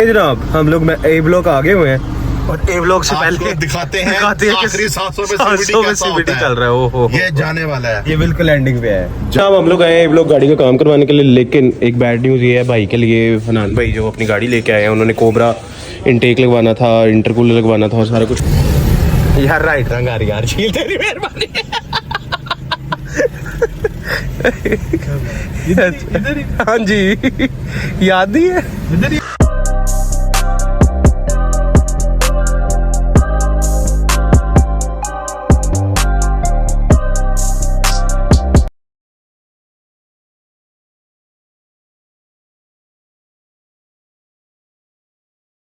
जनाब हम लोग ए ब्लॉक आगे हुए हैं और ए ब्लॉक से पहले दिखाते हैं आखिरी 700 में CBD चल रहा है। ओहो ये जाने वाला है, ये बिल्कुल एंडिंग पे है। जब हम लोग आए ए ब्लॉक गाड़ी का काम करवाने के लिए, लेकिन एक बैड न्यूज़ ये है भाई के लिए। फनान भाई जो अपनी गाड़ी लेके आए हैं, उन्होंने कोबरा इनटेक लगवाना था, इंटरकूलर लगवाना था और सारा कुछ। यार राइट रंग आ रही यार, झील तेरी मेहरबानी। हाँ जी याद नहीं है।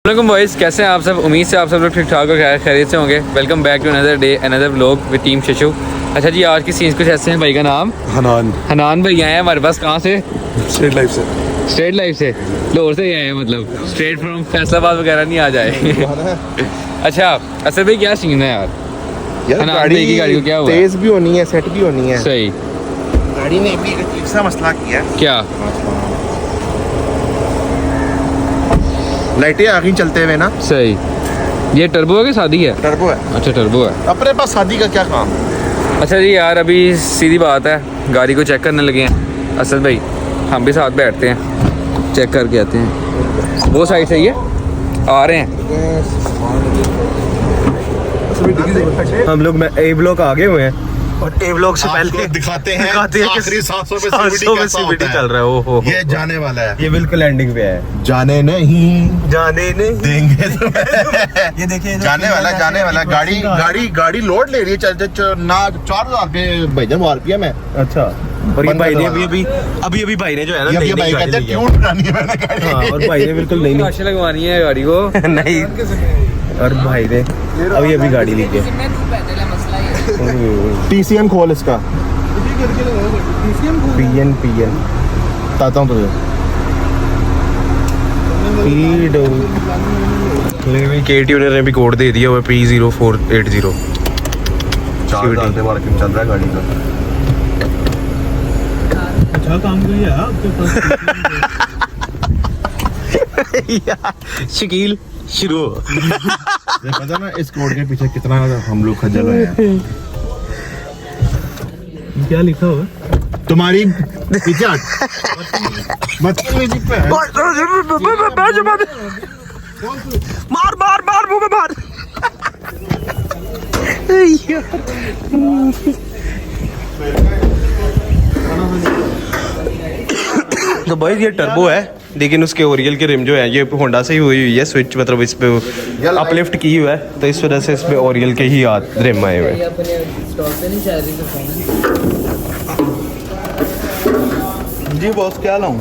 वालेकुम बॉयज़, कैसे हैं आप सब? उम्मीद से आप सब लोग ठीक ठाक और खैरियत से होंगे। Welcome back to another day another vlog with team Shashu. अच्छा जी, आज की सीन्स कुछ ऐसे हैं। भाई का नाम हनान भाई आए हैं हमारे पास। कहाँ से? स्ट्रेट लाइफ से लाहौर से ही आए हैं, मतलब स्ट्रेट फ्रॉम फैसलाबाद वगैरह नहीं आ जाए। अच्छा असर भाई, क्या सीन है यार? हनान भाई की गाड़ी को क्या हुआ? तेज भी होनी है, सेट भी होनी है। सही। गाड़ी ने भी एक अजीब सा मसला किया। क्या? लाइटें आ गई चलते हुए ना। सही। ये टर्बो है कि शादी है? टर्बो है। अच्छा टर्बो है। अपने पास शादी का क्या काम। अच्छा जी यार, अभी सीधी बात है, गाड़ी को चेक करने लगे हैं असद भाई। हम भी साथ बैठते हैं, चेक करके आते हैं। वो साइड से ये आ रहे हैं। हम लोग ए ब्लॉक आगे हुए हैं और ए ब्लॉक से पहले दिखाते हैं आखिरी 700 में CBD चल रहा है। ओहो ये जाने वाला है, ये बिल्कुल एंडिंग पे है। जाने नहीं देंगे ये देखिए जाने वाला गाड़ी लोड ले रही है। ना 4000 पे भाईजान RPM है। अच्छा, और ये भाई ने अभी भाई ने जो है ना ये भाई कहते हैं क्यों उठानी है मैंने गाड़ी। हाँ, और भाई ने बिल्कुल नहीं लाशें लगवानी है गाड़ी को। नहीं, और भाई ने अभी गाड़ी ली है। TCM खोल इसका। PN बताता हूँ तुझे। के ट्यूनर ने भी कोड दे दिया हुआ P0480। 4000 पे मार्किंग चल रहा है गाड़ी का। अच्छा काम किया है आपके यार शकील शुरू हो। पता ना इस कोड के पीछे कितना हम लोग खज्जल हुए हैं। क्या लिखा हुआ? तुम्हारी पीछे बदतमीजी पे है। मार मुंह में मार। तो भाई ये टर्बो है, लेकिन उसके ओरियल के रिम जो है ये होंडा से ही हुई है स्विच, मतलब इस पे अपलिफ्ट की हुआ है, तो इस वजह से इस पे ओरियल के ही रिम आए हुए हैं। जी बॉस क्या लाऊं?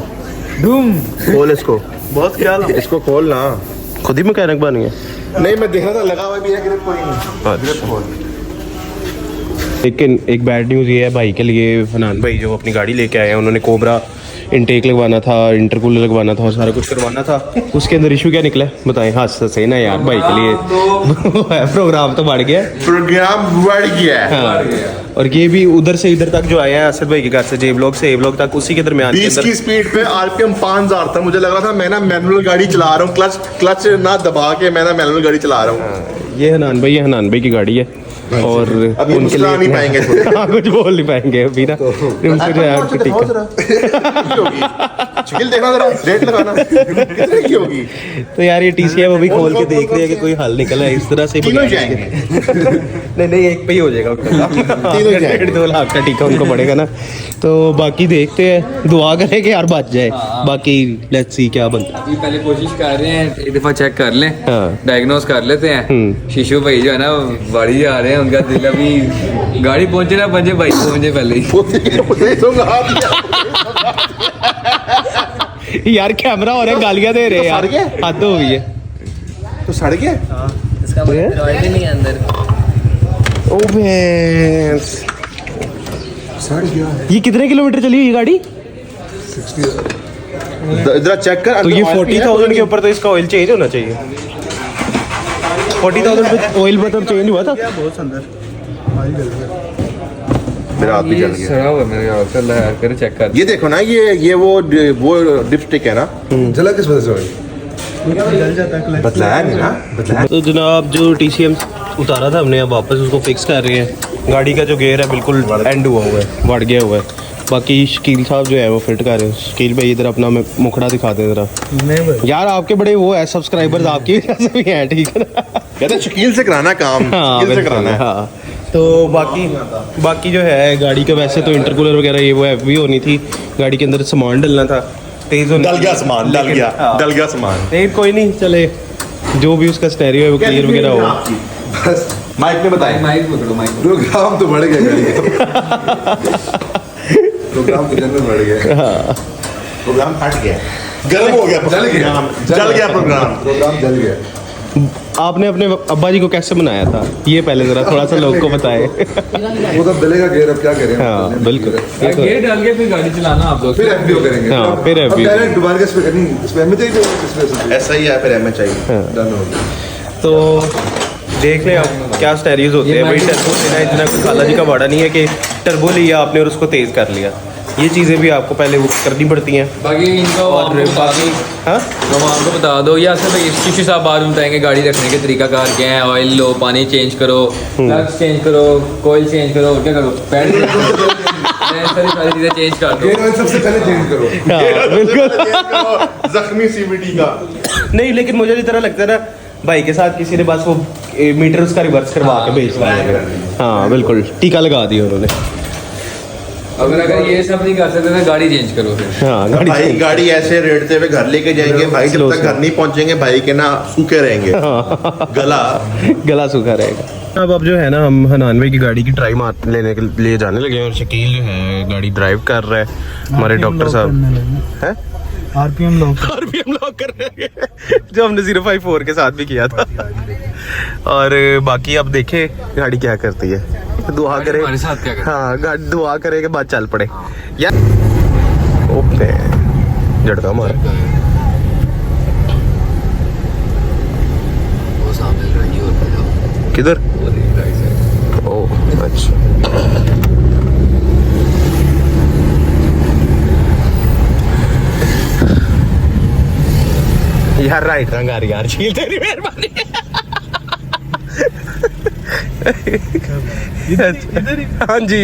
धूम खोल इसको, बॉस क्या लाऊं? इसको खोल ना, खुद ही मैकेनिक बन गए। नहीं मैं देखा था लगा हुआ भी है, ग्रिप कोई नहीं। ग्रिप खोल। लेकिन एक बैड न्यूज़ ये है भाई के लिए। फनान भाई जो अपनी गाड़ी लेके आए हैं, उन्होंने कोबरा इनटेक लगवाना था, इंटरकूलर लगवाना था और सारा कुछ करवाना था। उसके अंदर इशू क्या निकला बताएं? हाँ सही ना यार, भाई के लिए प्रोग्राम तो बढ़ गया। हाँ, और ये भी उधर से इधर तक जो आए हैं असद भाई के घर से जे ब्लॉक से ए ब्लॉक तक, उसी के दरमियान 20 की स्पीड पे RPM 5000 था। मुझे लग रहा था मैं ना मैनुअल गाड़ी चला रहा हूँ, क्लच ना दबा के मैं ना मैनुअल गाड़ी चला रहा हूँ। ये हनान भाई की गाड़ी है और अभी उनके लिए नहीं पाएंगे। हाँ, कुछ बोल नहीं पाएंगे अभी ना। उनको जो है शकील देखना जरा, रेट लगाना कितने की होगी। तो यार ये TCM अभी खोल के देख रहे हैं कि कोई हल निकला है इस तरह से। तीनों जाएंगे। नहीं एक पे ही हो जाएगा उनका। 1.5-2 लाख का टीका उनको पड़ेगा ना। तो बाकी देखते हैं, दुआ करें कि यार बच जाए। बाकी लेट्स सी क्या बनता है। पहले कोशिश कर रहे हैं, एक दफा चेक कर लें, हाँ। डायग्नोस कर लेते हैं। शिशु भाई जो है ना बाड़ी जा रहे हैं, उनका दिल अभी गाड़ी पहुंचे ना पहुंचे, भाई पहुंचे पहले ही। यार कैमरा हो रहा है, गालियां दे रहे हैं यार, हद हो गई है। तो सड़ गया इसका मतलब ऑयल नहीं है अंदर। ओ भैंस, सड़ गया। ये कितने किलोमीटर चली हुई गाड़ी? इधर चेक कर। तो ये 40,000 के ऊपर तो इसका ऑयल चेंज होना चाहिए। 40,000 पे ऑयल मतलब चेंज हुआ था। बहुत अंदर मेरा हाथ भी जल गया। सड़ा हुआ मेरे यार, चल यार कर चेक कर। ये देखो ना, ये वो डिपस्टिक है ना। जला किस वजह से हुई? बतलाया नहीं ना, बतलाया। तो जनाब जो TCM उतारा था हमने, अब वापस उसको फिक्स कर रहे हैं। गाड़ी का जो गेयर है बिल्कुल एंड हुआ है, बढ़ गया हुआ है। बाकी शकील साहब जो है वो फिट कर रहे हैं। शकील भाई इधर अपना मुखड़ा दिखाते हैं जरा। यार आपके बड़े वो है सब्सक्राइबर्स आपकी वजह से भी हैं, ठीक है ना। कहते हैं शकील से कराना काम, हाँ, शकील से बिल्कुल, कराना है। हाँ। तो बाकी जो है गाड़ी का वैसे तो इंटरकूलर वगैरह ये वो भी होनी थी। गाड़ी के अंदर सामान डलना था, तेज होना डल गया सामान, डल गया, हाँ। डल गया सामान। नहीं कोई नहीं, चले जो भी उसका स्टेरियो है वो क्लियर वगैरह हो। बस माइक में बताएं। माइक पकड़ो, माइक प्रोग्राम तो बढ़ गया गाड़ी का। प्रोग्राम तो जनरल बढ़ गया। प्रोग्राम फट गया, गर्म हो गया, जल गया प्रोग्राम जल गया। आपने अपने अब्बा जी को कैसे बनाया था ये पहले जरा थोड़ा सा लोग को बताए। वो तो डलेगा गेयर, अब क्या करें। हाँ बिल्कुल, गेयर डाल के फिर गाड़ी चलाना आप लोग। फिर एफबीओ करेंगे। हाँ, फिर अब FBO। डायरेक्ट दोबारा का स्पेयर नहीं, स्पेयर में चाहिए तो ऐसा ही है, फिर एम चाहिए। डन हो गया। तो देख लें अब क्या स्टेरियोज होते हैं। भाई टर्बो लेना इतना कोई खाला जी का वाड़ा नहीं है कि टर्बो लिया आपने और उसको तेज़ कर लिया। ये चीज़ें भी आपको पहले वो करनी पड़ती हैं। बाकी इनको और बाकी हाँ हम को बता दो, या सिर्फ शिशु साहब बाद में बताएंगे गाड़ी रखने के तरीकाकार क्या है। ऑयल लो, पानी चेंज करो, प्लग्स चेंज करो, कोयल चेंज करो, और क्या करो, पैड सारी चीज़ें चेंज कर दो। गेयर ऑयल सबसे पहले चेंज करो। हाँ बिल्कुल। जख्मी CVT का नहीं लेकिन मुझे इस तरह लगता है ना भाई के साथ किसी ने बस वो मीटर उसका रिवर्स करवा के बेच दिया। हाँ बिल्कुल, टीका लगा दिया उन्होंने। अगर ये सब नहीं कर सकते तो गाड़ी चेंज करो फिर। हाँ भाई गाड़ी ऐसे रेड़ते हुए घर लेके जाएंगे भाई, जब तक घर नहीं पहुंचेंगे भाई के ना सूखे रहेंगे, गला सूखा रहेगा। अब जो है ना हम हनान भाई की गाड़ी की ट्राई मार लेने के लिए जाने लगे हैं और शकील जो है गाड़ी ड्राइव कर रहा है। हमारे डॉक्टर साहब हैं RPM लॉक कर रहे हैं जो हमने 054 के साथ भी किया था। और बाकी अब देखे गाड़ी क्या करती है, दुआ करे हमारे साथ क्या करे। हाँ गाड़ी दुआ करे के बाद चल पड़े यार। ओपे झटका मार। वो सामने गाड़ी और खड़ा, किधर? ओह अच्छा। यार राइट रंग आ रही यार, छील तेरी मेहरबानी। हाँ जी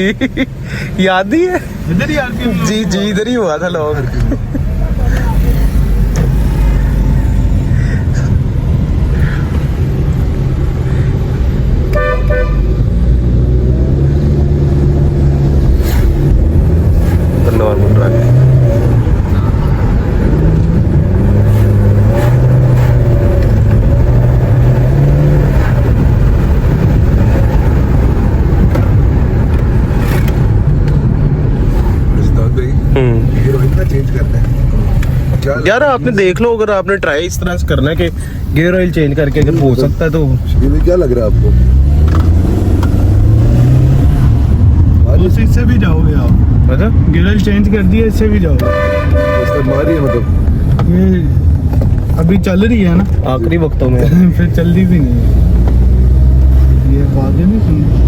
याद नहीं है, इधर ही RPM जी जी इधर ही हुआ था लोग। नॉर्मल रंग गेयर ऑयल ना चेंज करना है। क्या यार आपने देख लो, अगर आपने ट्राई इस तरह से करना है कि गियर ऑयल चेंज करके अगर हो सकता है तो ये क्या लग रहा है आपको? बस इससे भी जाओगे आप। अच्छा गियर चेंज कर दिया, इससे भी जाओगे। इसका मारी है मतलब। ये अभी चल रही है ना, आखिरी वक्तों में फिर चलती भी नहीं है। ये बातें नहीं सुननी।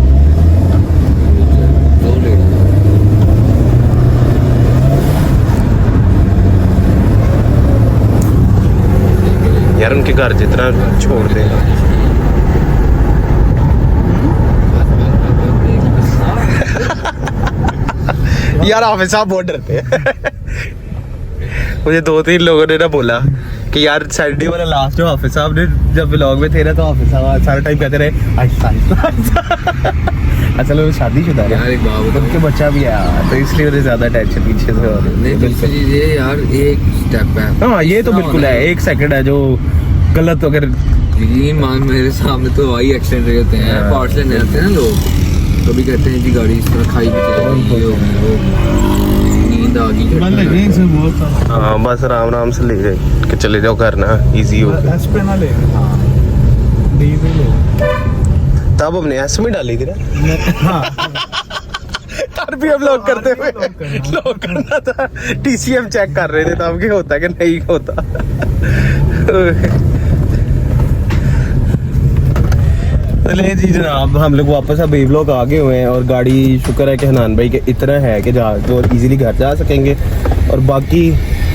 यार उनके घर जितना छोड़ दे। यार हाफिज साहब बहुत डरते हैं। मुझे 2-3 लोगों ने ना बोला कि यार सैटरडे वाला लास्ट जो हाफिज साहब ने जब व्लॉग में थे ना, तो हाफिज साहब सारा टाइम कहते रहे आहिस्ता। असल में शादीशुदा है यार एक बात बताओ, उनके बच्चा भी है तो इसलिए उन्हें ज्यादा टेंशन पीछे से हो रही है। नहीं बिल्कुल ये यार एक स्टेप है। हाँ ये तो बिल्कुल है, 1 सेकंड है जो गलत अगर यकीन मान, मेरे सामने तो वही एक्सीडेंट रहे होते हैं। हाँ। पार्ट्स लेने आते हैं ना लोग, कभी कहते हैं जी गाड़ी इस तरह खाई भी चली, ये हो गया, वो नींद आ गई। बंद लगे इसे बहुत सारा। हाँ बस आराम आराम से ले गए कि चले जाओ घर ना, इजी हो गया। एस पे ना ले, डी पे ले। तब हमने एस में डाली थी ना। हाँ आरपीएम लॉक करते हुए लॉक करना था, टीसीएम चेक कर रहे थे तब क्या होता कि नहीं होता। चलिए जी जनाब, हम लोग वापस अब व्लॉग आ गए हुए हैं और गाड़ी शुक्र है कि हनान भाई के इतना है कि जा वो इजीली घर जा सकेंगे। और बाकी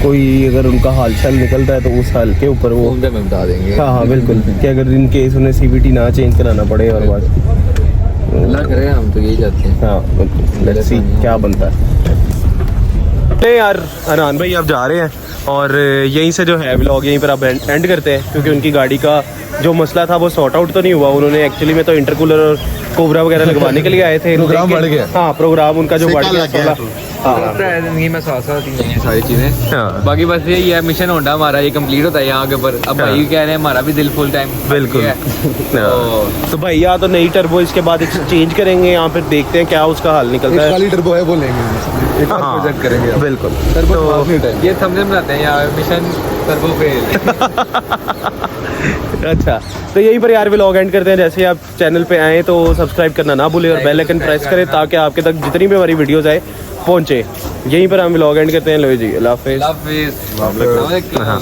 कोई अगर उनका हाल चाल निकलता है तो उस हाल के ऊपर वो उनका मैं बता देंगे। हाँ हाँ बिल्कुल कि अगर इन केस उन्हें CVT ना चेंज कराना पड़े और बात अल्लाह करे, हम तो यही चाहते हैं। हाँ बिल्कुल लेट्स सी क्या बनता है। नहीं यार अनान भाई आप जा रहे हैं और यहीं से जो है व्लॉग यहीं पर आप एंड करते हैं क्योंकि उनकी गाड़ी का जो मसला था वो सॉर्ट आउट तो नहीं हुआ। उन्होंने एक्चुअली में तो इंटरकूलर और कोबरा वगैरह लगवाने के लिए आए थे। प्रोग्राम बढ़ गया। हाँ प्रोग्राम उनका जो बढ़ सिक्का लग गया गया। हाँ जिंदगी में साथ साथ ही हैं सारी चीजें। हाँ। बाकी बस यही है, मिशन होंडा हमारा ये कंप्लीट होता है यहाँ के ऊपर। अब हाँ। भाई कह रहे हैं हमारा भी दिल फुल टाइम बिल्कुल। तो तो भाई या तो नई टर्बो इसके बाद एक्सचेंज करेंगे या फिर देखते हैं क्या उसका हाल एक निकलता है। खाली टर्बो है वो लेंगे, एक और हाँ, प्रोजेक्ट करेंगे अब। बिल्कुल। टर्बो तो- काफी टाइम ये थंबनेल बनाते हैं यार, मिशन टर्बो फेल। अच्छा तो यहीं पर यार व्लॉग एंड करते हैं। जैसे ही आप चैनल पे आए तो सब्सक्राइब करना ना भूलें और बेल आइकन प्रेस करें ताकि आपके तक जितनी भी हमारी वीडियोस आए पहुंचे। यहीं पर हम व्लॉग एंड करते हैं। लो जी अल्लाह हाफिज़। अल्लाह हाफिज़। हाँ